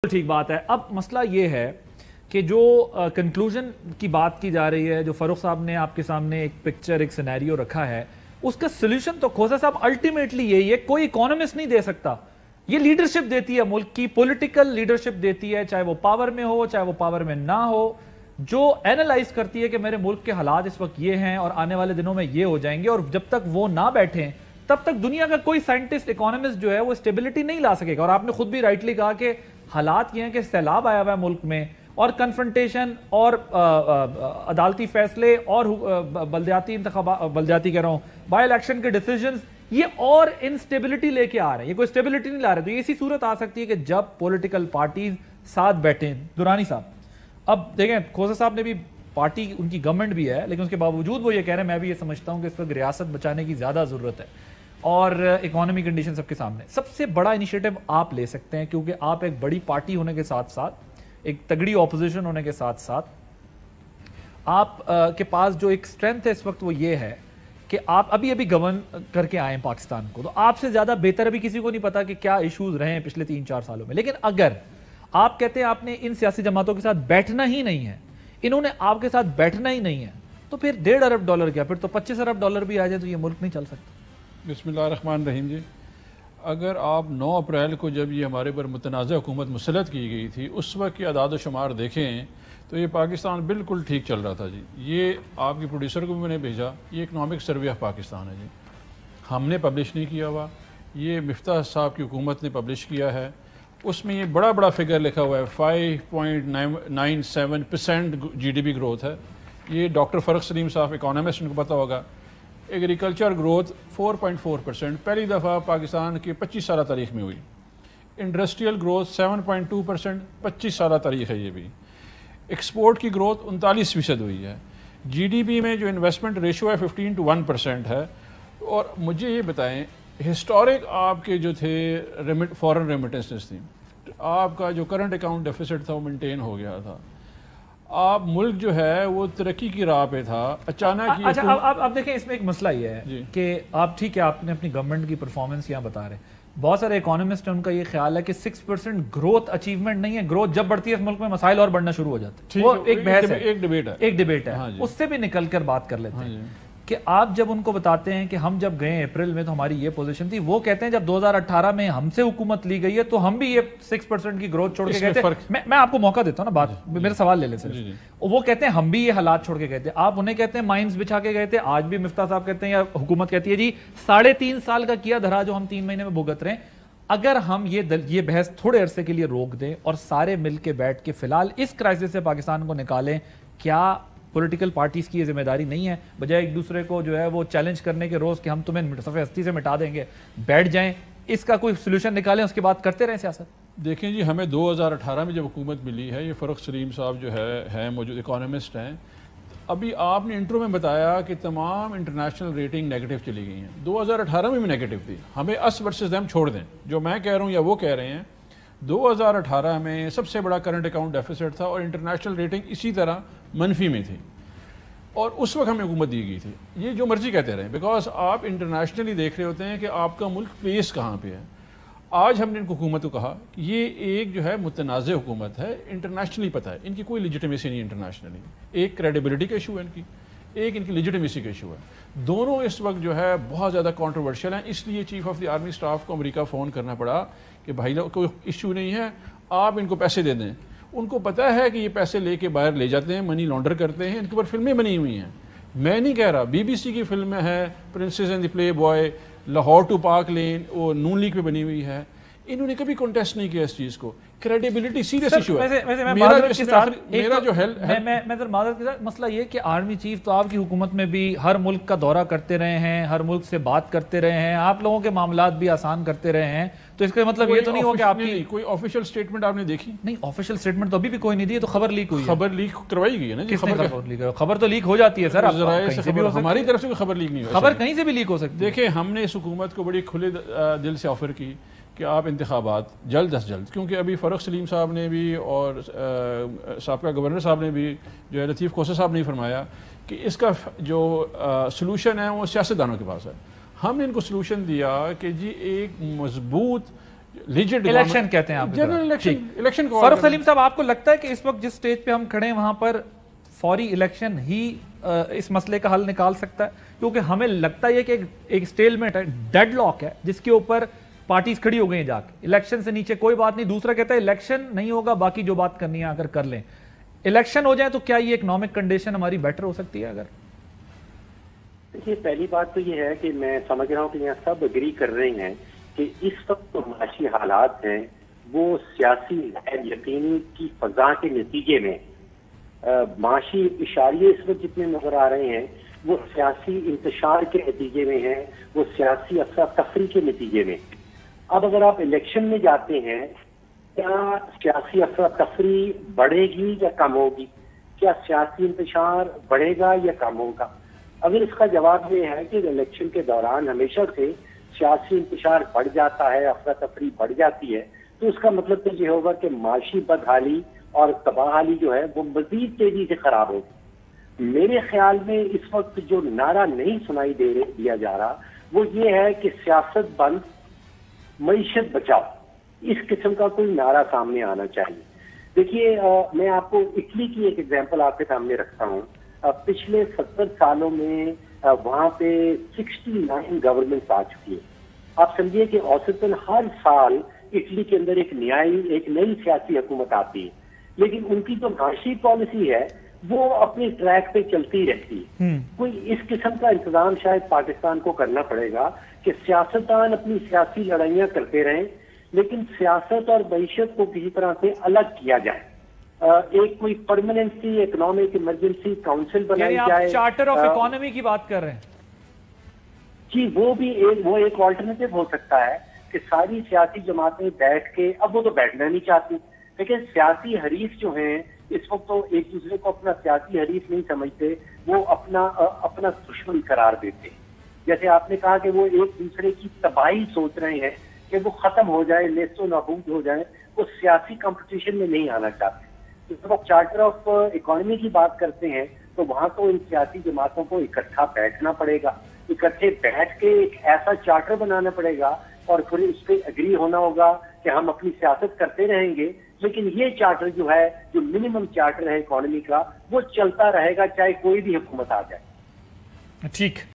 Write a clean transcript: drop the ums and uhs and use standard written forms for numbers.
ٹھیک بات ہے. اب مسئلہ یہ ہے کہ جو کنکلوژن کی بات کی جا رہی ہے, جو فاروق صاحب نے آپ کے سامنے ایک پکچر, ایک سینیریو رکھا ہے, اس کا سولوشن تو کھوسا صاحب الٹیمیٹلی یہی ہے, کوئی اکانومسٹ نہیں دے سکتا. یہ لیڈرشپ دیتی ہے, ملک کی پولیٹیکل لیڈرشپ دیتی ہے, چاہے وہ پاور میں ہو چاہے وہ پاور میں نہ ہو, جو اینالائز کرتی ہے کہ میرے ملک کے حالات اس وقت یہ ہیں اور آنے والے دنوں میں یہ ہو جائیں گے, اور جب تک وہ نہ بیٹھیں تب تک دنیا کا کوئی سائنٹسٹ, اکانومسٹ جو ہے وہ اسٹیبلٹی نہیں لا سکے گا. اور آپ نے خود بھی رائٹلی کہا کہ حالات یہ ہیں کہ سیلاب آیا ہوا ہے ملک میں, اور کنفرنٹیشن اور عدالتی فیصلے اور بلدیاتی انتخابات, بلدیاتی کہہ رہا ہوں, بائی الیکشن کے ڈیسیجنز, یہ اور انسٹیبلٹی لے کے آ رہے ہیں. یہ کوئی اسٹیبلٹی نہیں لا رہے. تو یہ اسی صورت آ سکتی ہے کہ جب پولیٹیکل پارٹیز ساتھ بیٹھیں. درانی صاحب, اب دیکھیں کھوسا صاحب نے بھی پارٹی, ان کی گورنمنٹ بھی ہے, لیکن اس کے باوجود وہ یہ کہہ رہے ہیں, میں بھی یہ سمجھتا ہوں کہ اس وقت ریاست بچانے کی زیادہ ضرورت ہے اور اکانومی کنڈیشن سب کے سامنے. سب سے بڑا انیشیٹو آپ لے سکتے ہیں, کیونکہ آپ ایک بڑی پارٹی ہونے کے ساتھ ساتھ, ایک تگڑی اپوزیشن ہونے کے ساتھ ساتھ, آپ کے پاس جو ایک اسٹرینتھ ہے اس وقت وہ یہ ہے کہ آپ ابھی گورن کر کے آئے ہیں پاکستان کو, تو آپ سے زیادہ بہتر ابھی کسی کو نہیں پتا کہ کیا ایشوز رہے ہیں پچھلے 3-4 سالوں میں. لیکن اگر آپ کہتے ہیں آپ نے ان سیاسی جماعتوں کے ساتھ بیٹھنا ہی نہیں ہے, انہوں نے آپ کے ساتھ بیٹھنا ہی نہیں ہے, تو پھر $1.5 ارب کیا, پھر تو $25 ارب بھی آ جائے تو یہ ملک نہیں چل سکتا. بسم اللہ الرحمن الرحیم. جی, اگر آپ 9 اپریل کو جب یہ ہمارے پر متنازع حکومت مسلط کی گئی تھی, اس وقت کی اعداد و شمار دیکھیں تو یہ پاکستان بالکل ٹھیک چل رہا تھا. جی, یہ آپ کی پروڈیوسر کو بھی میں نے بھیجا, یہ اکنامک سروے آف پاکستان ہے. جی, ہم نے پبلش نہیں کیا ہوا, یہ مفتاح صاحب کی حکومت نے پبلش کیا ہے. اس میں یہ بڑا فگر لکھا ہوا ہے, 5.97% GDP گروتھ ہے. یہ ڈاکٹر فاروق سلیم صاحب اکانومسٹ, ان کو پتہ ہوگا. ایگریکلچر گروتھ 4.4%, پہلی دفعہ پاکستان کی 25 سالہ تاریخ میں ہوئی. انڈسٹریل گروتھ 7.2%, 25 سالہ تاریخ ہے یہ بھی. ایکسپورٹ کی گروتھ 39% ہوئی ہے. GDP میں جو انویسٹمنٹ ریشو ہے 15:1% ہے. اور مجھے یہ بتائیں, ہسٹورک آپ کے جو تھے فورن ریمیٹنسز تھیں, آپ کا جو کرنٹ اکاؤنٹ ڈیفیسٹ تھا وہ مینٹین ہو گیا تھا. آپ ملک جو ہے وہ ترقی کی راہ پہ تھا, اچانک. اچھا, اب دیکھیں اس میں ایک مسئلہ یہ ہے کہ آپ ٹھیک ہے, آپ نے اپنی گورنمنٹ کی پرفارمنس یہاں بتا رہے ہیں, بہت سارے اکانومسٹ ہیں, ان کا یہ خیال ہے کہ 6% گروتھ اچیومنٹ نہیں ہے. گروتھ جب بڑھتی ہے اس ملک میں مسائل اور بڑھنا شروع ہو جاتے ہیں. وہ ایک بحث ہے, ایک ڈیبیٹ ہے. اس سے بھی نکل کر بات کر لیتے ہیں کہ آپ جب ان کو بتاتے ہیں کہ ہم جب گئے اپریل میں تو ہماری یہ پوزیشن تھی, وہ کہتے ہیں جب 2018 میں ہم سے حکومت لی گئی ہے تو ہم بھی یہ 6% کی گروتھ چھوڑ کے گئے تھے. میں آپ کو موقع دیتا ہوں نا, بات میرا سوال لے لیں صرف. وہ کہتے ہیں ہم بھی یہ حالات چھوڑ کے گئے تھے, آپ انہیں کہتے ہیں مائنز بچھا کے گئے تھے. آج بھی مفتاح صاحب کہتے ہیں یا حکومت کہتی ہے جی 3.5 سال کا کیا دھرا جو ہم 3 مہینے میں بھگت رہے ہیں. اگر ہم یہ بحث تھوڑے عرصے کے لیے روک دیں اور سارے مل کے بیٹھ کے فی الحال اس کرائسس سے پاکستان کو نکالیں, کیا پولیٹیکل پارٹیز کی یہ ذمہ داری نہیں ہے, بجائے ایک دوسرے کو جو ہے وہ چیلنج کرنے کے روز کہ ہم تمہیں صفحہ ہستی سے مٹا دیں گے, بیٹھ جائیں, اس کا کوئی سولوشن نکالیں, اس کے بعد کرتے رہیں سیاست. دیکھیں جی, ہمیں 2018 میں جب حکومت ملی ہے, یہ فاروق سلیم صاحب جو ہے موجود اکانومسٹ ہیں. ابھی آپ نے انٹرو میں بتایا کہ تمام انٹرنیشنل ریٹنگ نیگیٹو چلی گئی ہیں. 2018 میں بھی نیگیٹو تھی. ہمیں اس ورسز دیم چھوڑ دیں, جو میں کہہ رہا ہوں یا وہ کہہ رہے ہیں. 2018 میں سب سے بڑا کرنٹ اکاؤنٹ ڈیفیسٹ تھا اور انٹرنیشنل ریٹنگ اسی طرح منفی میں تھی, اور اس وقت ہمیں حکومت دی گئی تھی. یہ جو مرضی کہتے رہے, بیکاز آپ انٹرنیشنلی دیکھ رہے ہوتے ہیں کہ آپ کا ملک پلیس کہاں پہ ہے. آج ہم نے ان کو حکومت کو کہا کہ یہ ایک جو ہے متنازع حکومت ہے, انٹرنیشنلی پتہ ہے ان کی کوئی لیجیٹمیسی نہیں. انٹرنیشنلی ایک کریڈیبلٹی کا ایشو ہے ان کی, ایک ان کی لیجیٹمیسی کا ایشو ہے. دونوں اس وقت جو ہے بہت زیادہ کانٹروورشل ہیں. اس لیے chief of the army staff کو امریکہ فون کرنا پڑا کہ بھائی کوئی ایشو نہیں ہے, آپ ان کو پیسے دے دیں. ان کو پتہ ہے کہ یہ پیسے لے کے باہر لے جاتے ہیں, منی لانڈر کرتے ہیں. ان کے اوپر فلمیں بنی ہوئی ہیں, میں نہیں کہہ رہا, BBC کی فلمیں ہیں, princess and the playboy, Lahore to Park Lane, وہ نون لیگ پہ بنی ہوئی ہے. انہوں نے کبھی کنٹیسٹ نہیں کیا اس چیز کو. کریڈیبلٹی سیریس ایشو ہے. میرا جو میں معذرت کے ساتھ مسئلہ یہ کہ آرمی چیف تو آپ کی حکومت میں بھی ہر ملک کا دورہ کرتے رہے ہیں, ہر ملک سے بات کرتے رہے ہیں, آپ لوگوں کے معاملات بھی آسان کرتے رہے ہیں, تو اس کا مطلب یہ تو نہیں ہو کہ آپ کی کوئی آفیشیل سٹیٹمنٹ آپ نے دیکھی؟ نہیں, آفیشیل سٹیٹمنٹ تو ابھی بھی کوئی نہیں دی, تو خبر لیک ہوئی ہے. خبر لیک کروائی گئی ہے نا جی. خبر تو لیک ہو جاتی ہے سر, ہماری طرف سے کوئی خبر لیک نہیں ہوئی. خبر کہیں سے بھی لیک ہو سکتی ہے. دیکھیں, ہم نے اس حکومت کو بڑی کھلے دل سے آفر کی کہ آپ انتخابات جلد از جلد, کیونکہ ابھی فاروق سلیم صاحب نے بھی اور سابقہ گورنر صاحب نے بھی جو ہے لطیف کھوسا صاحب نے فرمایا کہ اس کا جو سلوشن ہے وہ سیاستدانوں کے پاس ہے. ہم نے ان کو سلوشن دیا کہ جی ایک مضبوط legit الیکشن کہتے ہیں آپ جنرل الیکشن کو فاروق سلیم صاحب آپ کو لگتا ہے کہ اس وقت جس سٹیج پہ ہم کھڑے ہیں وہاں پر فوری الیکشن ہی اس مسئلے کا حل نکال سکتا ہے؟ کیونکہ ہمیں لگتا ہے کہ ایک سٹیلمنٹ ہے، ڈیڈ لاک ہے جس کے اوپر پارٹیز کھڑی ہو گئی ہیں جا کے، الیکشن سے نیچے کوئی بات نہیں. دوسرا کہتا ہے الیکشن نہیں ہوگا، باقی جو بات کرنی ہے اگر کر لیں. الیکشن ہو جائے تو کیا یہ اکنامک کنڈیشن ہماری بیٹر ہو سکتی ہے؟ اگر دیکھیے پہلی بات تو یہ ہے کہ میں سمجھ رہا ہوں کہ یہاں سب اگری کر رہے ہیں کہ اس وقت جو معاشی حالات ہیں وہ سیاسی غیر یقینی کی فضا کے نتیجے میں معاشی اشاریے اس وقت جتنے نظر آ رہے ہیں وہ سیاسی انتشار کے نتیجے میں ہیں، وہ سیاسی افراتفری کے نتیجے میں. اب اگر آپ الیکشن میں جاتے ہیں کیا سیاسی افراتفری بڑھے گی یا کم ہوگی؟ کیا سیاسی انتشار بڑھے گا یا کم ہوگا؟ اگر اس کا جواب یہ ہے کہ الیکشن کے دوران ہمیشہ سے سیاسی انتشار بڑھ جاتا ہے، افراتفری بڑھ جاتی ہے، تو اس کا مطلب تو یہ ہوگا کہ معاشی بدحالی اور تباہی جو ہے وہ مزید تیزی سے خراب ہوگی. میرے خیال میں اس وقت جو نعرہ نہیں سنائی دیا جا رہا وہ یہ ہے کہ سیاست بند، معیشت بچاؤ، اس قسم کا کوئی نعرہ سامنے آنا چاہیے. دیکھیے میں آپ کو اٹلی کی ایک ایگزامپل آپ کے سامنے رکھتا ہوں. پچھلے 70 سالوں میں وہاں پہ 69 گورنمنٹس آ چکی ہیں. آپ سمجھیے کہ اوسطاً ہر سال اٹلی کے اندر ایک نئی سیاسی حکومت آتی ہے، لیکن ان کی جو معاشی پالیسی ہے وہ اپنے ٹریک پہ چلتی رہتی ہے. کوئی اس قسم کا انتظام شاید پاکستان کو کرنا پڑے گا کہ سیاستدان اپنی سیاسی لڑائیاں کرتے رہیں لیکن سیاست اور معیشت کو کسی طرح سے الگ کیا جائے. ایک کوئی پرماننسی اکنامک ایمرجنسی کاؤنسل بنائی جائے. آپ چارٹر آف اکانومی کی بات کر رہے ہیں؟ جی وہ بھی ایک آلٹرنیٹو ہو سکتا ہے کہ ساری سیاسی جماعتیں بیٹھ کے، اب وہ تو بیٹھنا نہیں چاہتی لیکن سیاسی حریف جو ہیں اس وقت تو ایک دوسرے کو اپنا سیاسی حریف نہیں سمجھتے، وہ اپنا دشمن قرار دیتے ہیں. جیسے آپ نے کہا کہ وہ ایک دوسرے کی تباہی سوچ رہے ہیں کہ وہ ختم ہو جائے، نیست و نابود ہو جائے، وہ سیاسی کمپٹیشن میں نہیں آنا چاہتے. جب آپ چارٹر آف اکانومی کی بات کرتے ہیں تو وہاں تو ان سیاسی جماعتوں کو اکٹھا بیٹھنا پڑے گا، اکٹھے بیٹھ کے ایک ایسا چارٹر بنانا پڑے گا اور پھر اس پہ اگری ہونا ہوگا کہ ہم اپنی سیاست کرتے رہیں گے لیکن یہ چارٹر جو ہے، جو منیمم چارٹر ہے اکانومی کا، وہ چلتا رہے گا چاہے کوئی بھی حکومت آ جائے. ٹھیک.